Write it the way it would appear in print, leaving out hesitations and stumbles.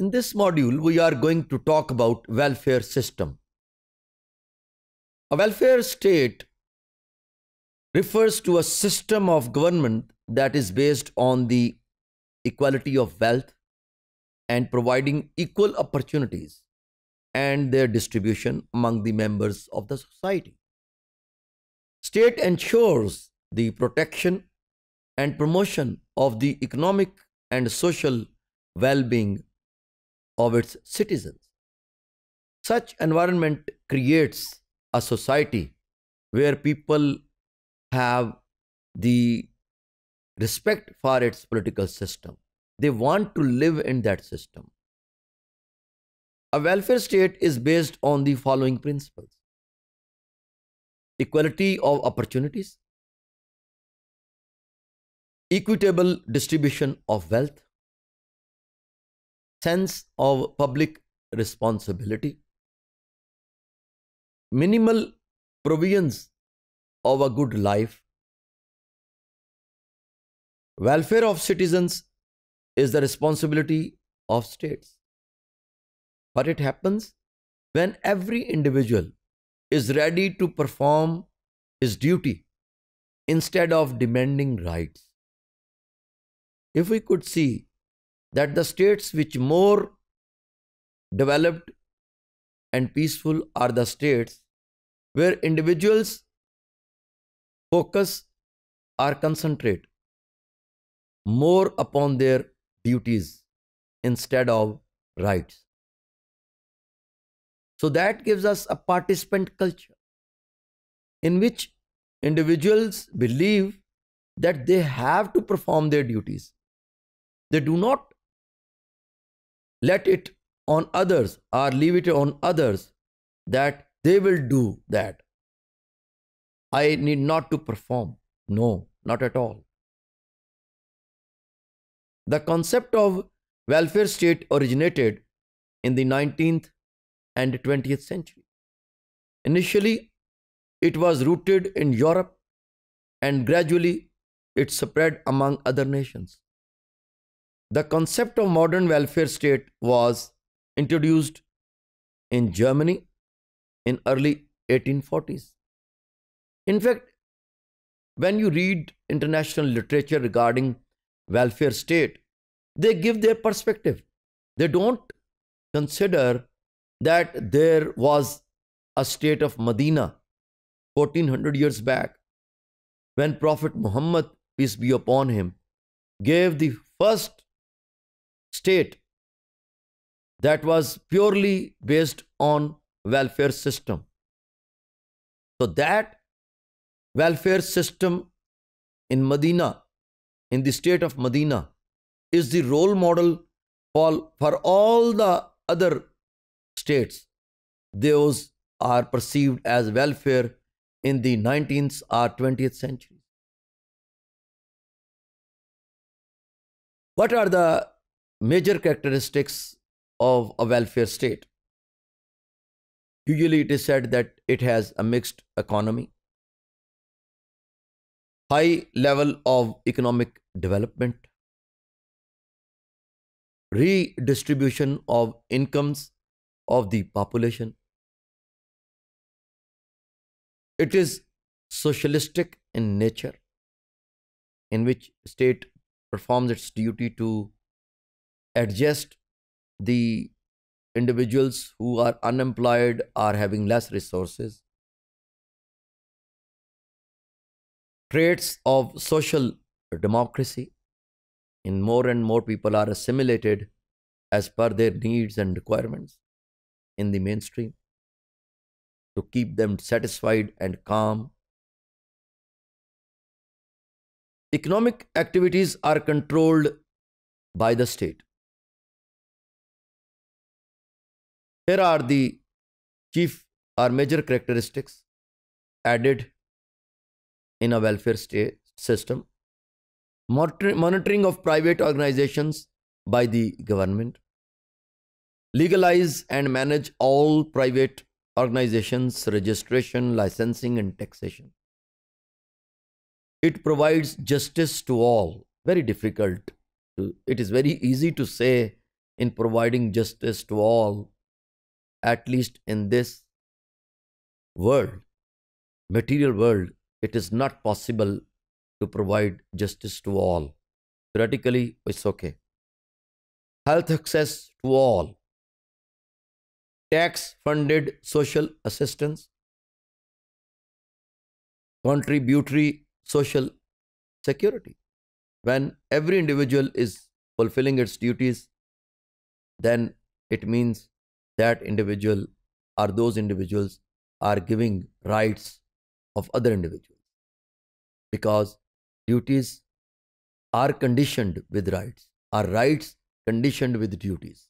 In this module, we are going to talk about welfare system. A welfare state refers to a system of government that is based on the equality of wealth and providing equal opportunities and their distribution among the members of the society. State ensures the protection and promotion of the economic and social well-being of its citizens. Such environment creates a society where people have the respect for its political system. They want to live in that system. A welfare state is based on the following principles: equality of opportunities, equitable distribution of wealth, sense of public responsibility, minimal provisions of a good life. Welfare of citizens is the responsibility of states. But it happens when every individual is ready to perform his duty instead of demanding rights. If we could see that the states which more developed and peaceful are the states where individuals focus or concentrate more upon their duties instead of rights. So that gives us a participant culture in which individuals believe that they have to perform their duties. They do not let it on others or leave it on others that they will do that. I need not to perform. No, not at all. The concept of welfare state originated in the 19th and 20th century. Initially, it was rooted in Europe and gradually it spread among other nations. The concept of modern welfare state was introduced in Germany in early 1840s. In fact, when you read international literature regarding welfare state, they give their perspective. They don't consider that there was a state of Medina 1400 years back when Prophet Muhammad, peace be upon him, gave the first state that was purely based on welfare system. So that welfare system in Medina, in the state of Medina, is the role model for all the other states. Those are perceived as welfare in the 19th or 20th century. What are the major characteristics of a welfare state? Usually it is said that it has a mixed economy, high level of economic development, redistribution of incomes of the population. It is socialistic in nature, in which state performs its duty to adjust the individuals who are unemployed or having less resources. Traits of social democracy, in more and more people are assimilated as per their needs and requirements in the mainstream to keep them satisfied and calm. Economic activities are controlled by the state. Here are the chief or major characteristics added in a welfare state system. Monitoring of private organizations by the government. Legalize and manage all private organizations, registration, licensing, and taxation. It provides justice to all. Very difficult. It is very easy to say in providing justice to all, at least in this world, material world. It is not possible to provide justice to all. Theoretically, it's okay. Health access to all, tax funded social assistance, contributory social security. When every individual is fulfilling its duties, then it means that individual or those individuals are giving rights of other individuals, because duties are conditioned with rights, are rights conditioned with duties.